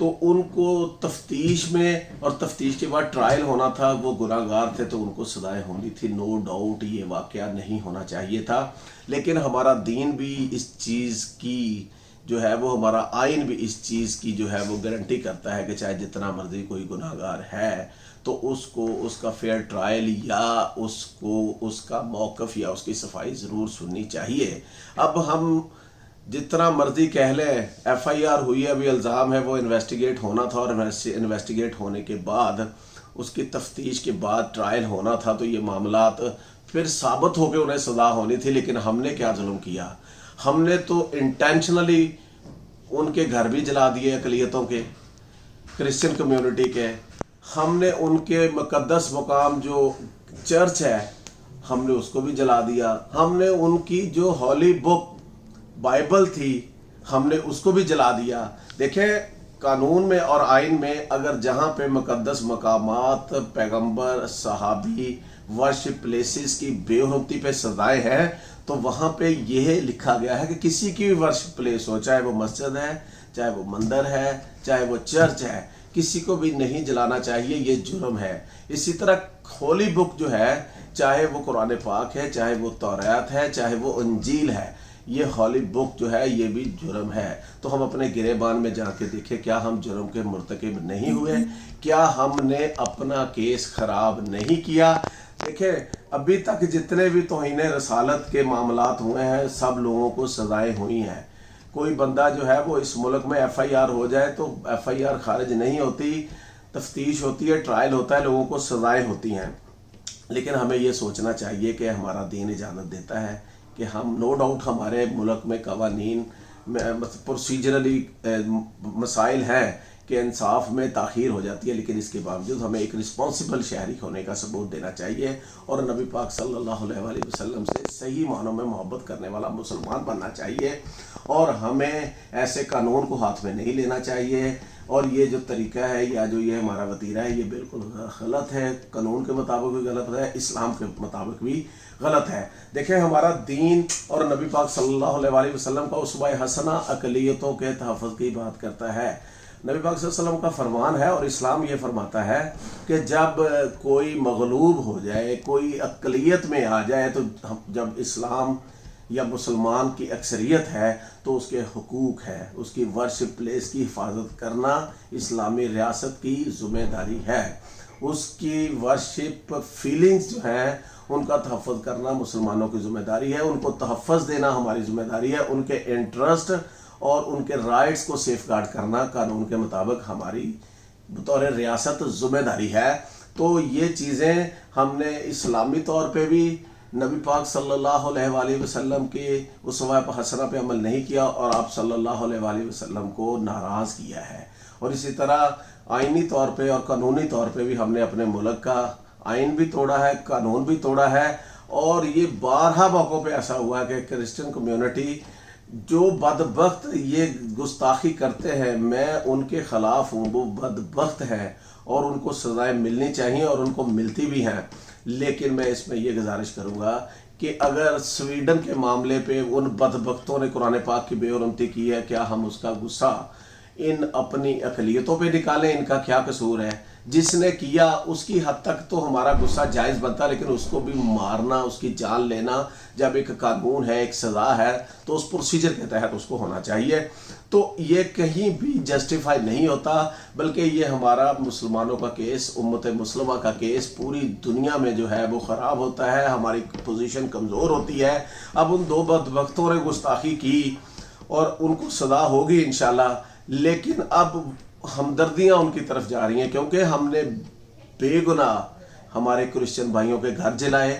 تو ان کو تفتیش میں اور تفتیش کے بعد ٹرائل ہونا تھا، وہ گناہ گار تھے تو ان کو سزائیں ہونی تھی، نو ڈاؤٹ یہ واقعہ نہیں ہونا چاہیے تھا۔ لیکن ہمارا دین بھی اس چیز کی جو ہے وہ، ہمارا آئین بھی اس چیز کی جو ہے وہ گارنٹی کرتا ہے کہ چاہے جتنا مرضی کوئی گناہ گار ہے تو اس کو اس کا فیئر ٹرائل یا اس کو اس کا موقف یا اس کی صفائی ضرور سننی چاہیے۔ اب ہم جتنا مرضی کہہ لیں، ایف آئی آر ہوئی ہے، ابھی الزام ہے، وہ انویسٹیگیٹ ہونا تھا، اور انویسٹیگیٹ ہونے کے بعد اس کی تفتیش کے بعد ٹرائل ہونا تھا، تو یہ معاملات پھر ثابت ہو کے انہیں سزا ہونی تھی۔ لیکن ہم نے کیا ظلم کیا؟ ہم نے تو انٹینشنلی ان کے گھر بھی جلا دیے، اقلیتوں کے، کرسچن کمیونٹی کے۔ ہم نے ان کے مقدس مقام جو چرچ ہے ہم نے اس کو بھی جلا دیا۔ ہم نے ان کی جو ہولی بک بائبل تھی ہم نے اس کو بھی جلا دیا۔ دیکھیں قانون میں اور آئین میں اگر جہاں پہ مقدس مقامات، پیغمبر، صحابی، ورشپ پلیسز کی بے حرمتی پہ سزائیں ہیں، تو وہاں پہ یہ لکھا گیا ہے کہ کسی کی بھی ورشپ پلیس ہو، چاہے وہ مسجد ہے، چاہے وہ مندر ہے، چاہے وہ چرچ ہے، کسی کو بھی نہیں جلانا چاہیے، یہ جرم ہے۔ اسی طرح ہولی بک جو ہے، چاہے وہ قرآن پاک ہے، چاہے وہ توریت ہے، چاہے وہ انجیل ہے، یہ ہولی بک جو ہے یہ بھی جرم ہے۔ تو ہم اپنے گریبان میں جا کے دیکھیں، کیا ہم جرم کے مرتکب نہیں ہوئے؟ کیا ہم نے اپنا کیس خراب نہیں کیا؟ دیکھیں ابھی تک جتنے بھی توہین رسالت کے معاملات ہوئے ہیں سب لوگوں کو سزائیں ہوئی ہیں۔ کوئی بندہ جو ہے وہ اس ملک میں ایف آئی آر ہو جائے تو ایف آئی آر خارج نہیں ہوتی، تفتیش ہوتی ہے، ٹرائل ہوتا ہے، لوگوں کو سزائیں ہوتی ہیں۔ لیکن ہمیں یہ سوچنا چاہیے کہ ہمارا دین اجازت دیتا ہے کہ ہم، نو ڈاؤٹ ہمارے ملک میں قوانین پروسیجرلی مسائل ہیں کہ انصاف میں تاخیر ہو جاتی ہے، لیکن اس کے باوجود ہمیں ایک رسپانسبل شہری ہونے کا ثبوت دینا چاہیے اور نبی پاک صلی اللہ علیہ وآلہ وسلم سے صحیح معنوں میں محبت کرنے والا مسلمان بننا چاہیے، اور ہمیں ایسے قانون کو ہاتھ میں نہیں لینا چاہیے۔ اور یہ جو طریقہ ہے یا جو یہ ہمارا وتیرہ ہے یہ بالکل غلط ہے، قانون کے مطابق بھی غلط ہے، اسلام کے مطابق بھی غلط ہے۔ دیکھیں ہمارا دین اور نبی پاک صلی اللہ علیہ وآلہ وسلم کا اسوہ حسنہ اقلیتوں کے تحفظ کی بات کرتا ہے۔ نبی پاک صلی اللہ علیہ وسلم کا فرمان ہے اور اسلام یہ فرماتا ہے کہ جب کوئی مغلوب ہو جائے، کوئی اقلیت میں آ جائے، تو جب اسلام یا مسلمان کی اکثریت ہے تو اس کے حقوق ہے، اس کی ورشپ پلیس کی حفاظت کرنا اسلامی ریاست کی ذمہ داری ہے، اس کی ورشپ فیلنگز جو ہیں ان کا تحفظ کرنا مسلمانوں کی ذمہ داری ہے، ان کو تحفظ دینا ہماری ذمہ داری ہے، ان کے انٹرسٹ اور ان کے رائٹس کو سیف گارڈ کرنا قانون کے مطابق ہماری بطور ریاست ذمہ داری ہے۔ تو یہ چیزیں ہم نے اسلامی طور پہ بھی نبی پاک صلی اللہ علیہ وآلہ وسلم کے اسوہ حسنہ پہ عمل نہیں کیا اور آپ صلی اللہ علیہ وآلہ وسلم کو ناراض کیا ہے۔ اور اسی طرح آئینی طور پہ اور قانونی طور پہ بھی ہم نے اپنے ملک کا آئین بھی توڑا ہے، قانون بھی توڑا ہے، اور یہ بارہا موقعوں پہ ایسا ہوا ہے کہ کرسچن کمیونٹی جو بدبخت یہ گستاخی کرتے ہیں، میں ان کے خلاف ہوں، وہ بدبخت ہیں اور ان کو سزائیں ملنی چاہیے اور ان کو ملتی بھی ہیں۔ لیکن میں اس میں یہ گزارش کروں گا کہ اگر سویڈن کے معاملے پہ ان بدبختوں نے قرآن پاک کی بے حرمتی کی ہے، کیا ہم اس کا غصہ ان اپنی اقلیتوں پہ نکالیں؟ ان کا کیا قصور ہے؟ جس نے کیا اس کی حد تک تو ہمارا غصہ جائز بنتا، لیکن اس کو بھی مارنا، اس کی جان لینا، جب ایک قانون ہے، ایک سزا ہے تو اس پروسیجر کے تحت اس کو ہونا چاہیے۔ تو یہ کہیں بھی جسٹیفائی نہیں ہوتا، بلکہ یہ ہمارا مسلمانوں کا کیس، امت مسلمہ کا کیس پوری دنیا میں جو ہے وہ خراب ہوتا ہے، ہماری پوزیشن کمزور ہوتی ہے۔ اب ان دو بدبختوں نے گستاخی کی اور ان کو سزا ہوگی انشاءاللہ، لیکن اب ہمدردیاں ان کی طرف جا رہی ہیں، کیونکہ ہم نے بے گناہ ہمارے کرسچن بھائیوں کے گھر جلائے،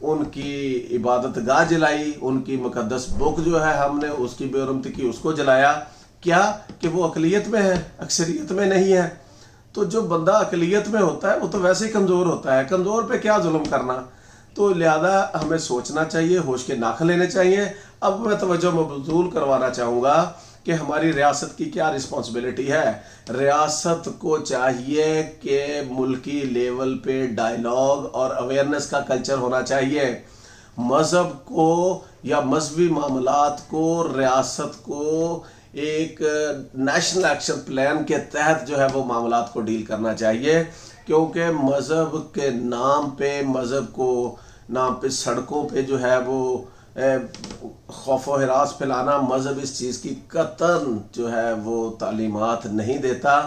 ان کی عبادت گاہ جلائی، ان کی مقدس بک جو ہے ہم نے اس کی بے حرمتی کی، اس کو جلایا۔ کیا کہ وہ اقلیت میں ہے، اکثریت میں نہیں ہے۔ تو جو بندہ اقلیت میں ہوتا ہے وہ تو ویسے ہی کمزور ہوتا ہے، کمزور پہ کیا ظلم کرنا؟ تو لہذا ہمیں سوچنا چاہیے، ہوش کے ناخ لینے چاہیے۔ اب میں توجہ مبذول کروانا چاہوں گا کہ ہماری ریاست کی کیا رسپانسبلٹی ہے۔ ریاست کو چاہیے کہ ملکی لیول پہ ڈائیلاگ اور اویئرنیس کا کلچر ہونا چاہیے۔ مذہب کو یا مذہبی معاملات کو ریاست کو ایک نیشنل ایکشن پلان کے تحت جو ہے وہ معاملات کو ڈیل کرنا چاہیے، کیونکہ مذہب کے نام پہ، مذہب کو نام پہ سڑکوں پہ جو ہے وہ خوف و ہراس پھیلانا، مذہب اس چیز کی قطعاً جو ہے وہ تعلیمات نہیں دیتا۔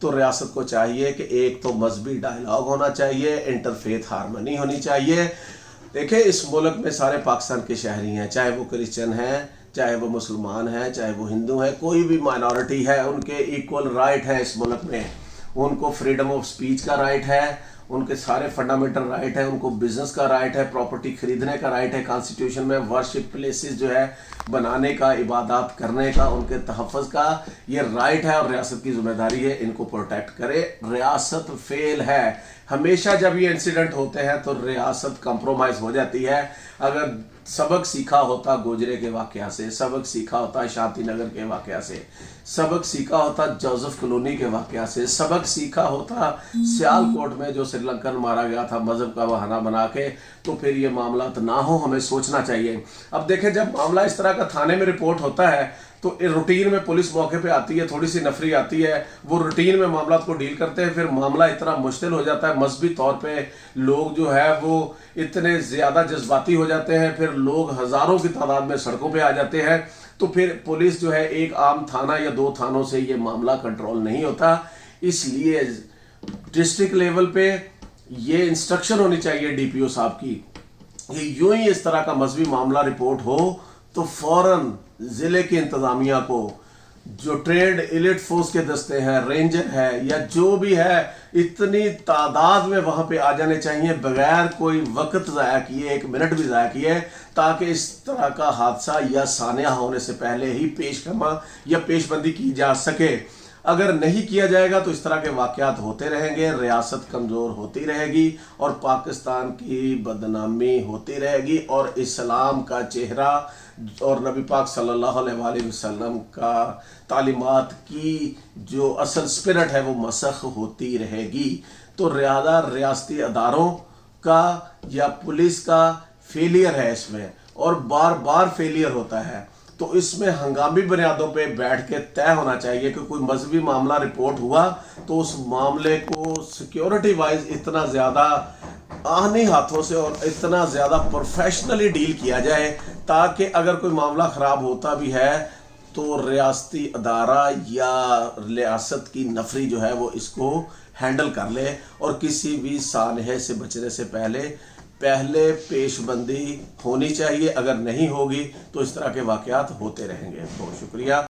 تو ریاست کو چاہیے کہ ایک تو مذہبی ڈائلاگ ہونا چاہیے، انٹرفیتھ ہارمنی ہونی چاہیے۔ دیکھیں اس ملک میں سارے پاکستان کے شہری ہیں، چاہے وہ کرسچن ہیں، چاہے وہ مسلمان ہیں، چاہے وہ ہندو ہیں، کوئی بھی مائنورٹی ہے، ان کے ایکول رائٹ ہے اس ملک میں۔ ان کو فریڈم آف سپیچ کا رائٹ ہے، ان کے سارے فنڈامنٹل رائٹ ہے، ان کو بزنس کا رائٹ ہے، پراپرٹی خریدنے کا رائٹ ہے، کانسٹیٹیوشن میں ورشپ پلیسز جو ہے بنانے کا، عبادات کرنے کا، ان کے تحفظ کا یہ رائٹ ہے، اور ریاست کی ذمہ داری ہے ان کو پروٹیکٹ کرے۔ ریاست فیل ہے، ہمیشہ جب یہ انسیڈنٹ ہوتے ہیں تو ریاست کمپرومائز ہو جاتی ہے۔ اگر سبق سیکھا ہوتا گوجرے کے واقعہ سے، سبق سیکھا ہوتا شانتی نگر کے واقعہ سے، سبق سیکھا ہوتا جوزف کلونی کے واقعہ سے، سبق سیکھا ہوتا سیال کوٹ میں جو سری لنکن مارا گیا تھا مذہب کا بہانہ بنا کے، تو پھر یہ معاملات نہ ہو، ہمیں سوچنا چاہیے۔ اب دیکھیں جب معاملہ اس طرح کا تھانے میں رپورٹ ہوتا ہے تو روٹین میں پولیس موقع پہ آتی ہے، تھوڑی سی نفری آتی ہے، وہ روٹین میں معاملات کو ڈیل کرتے ہیں، پھر معاملہ اتنا مشکل ہو جاتا ہے، مذہبی طور پہ لوگ جو ہے وہ اتنے زیادہ جذباتی ہو جاتے ہیں، پھر لوگ ہزاروں کی تعداد میں سڑکوں پہ آ جاتے ہیں، تو پھر پولیس جو ہے ایک عام تھانہ یا دو تھانوں سے یہ معاملہ کنٹرول نہیں ہوتا۔ اس لیے ڈسٹرکٹ لیول پہ یہ انسٹرکشن ہونی چاہیے ڈی پی او صاحب کی کہ یوں ہی اس طرح کا مذہبی معاملہ رپورٹ ہو تو فوراً ضلع کی انتظامیہ کو، جو ٹرینڈ ایلیٹ فورس کے دستے ہیں، رینجر ہے یا جو بھی ہے، اتنی تعداد میں وہاں پہ آ جانے چاہیے بغیر کوئی وقت ضائع کیے، ایک منٹ بھی ضائع کیے، تاکہ اس طرح کا حادثہ یا سانحہ ہونے سے پہلے ہی پیش خدمت یا پیش بندی کی جا سکے۔ اگر نہیں کیا جائے گا تو اس طرح کے واقعات ہوتے رہیں گے، ریاست کمزور ہوتی رہے گی اور پاکستان کی بدنامی ہوتی رہے گی، اور اسلام کا چہرہ اور نبی پاک صلی اللہ علیہ وآلہ وسلم کا تعلیمات کی جو اصل سپرٹ ہے وہ مسخ ہوتی رہے گی۔ تو ریاستی اداروں کا یا پولیس کا فیلئر ہے اس میں، اور بار بار فیلئر ہوتا ہے، تو اس میں ہنگامی بنیادوں پہ بیٹھ کے طے ہونا چاہیے کہ کوئی مذہبی معاملہ رپورٹ ہوا تو اس معاملے کو سیکیورٹی وائز اتنا زیادہ آہنی ہاتھوں سے اور اتنا زیادہ پروفیشنلی ڈیل کیا جائے، تاکہ اگر کوئی معاملہ خراب ہوتا بھی ہے تو ریاستی ادارہ یا ریاست کی نفری جو ہے وہ اس کو ہینڈل کر لے، اور کسی بھی سانحے سے بچنے سے پہلے پیش بندی ہونی چاہیے۔ اگر نہیں ہوگی تو اس طرح کے واقعات ہوتے رہیں گے۔ بہت شکریہ۔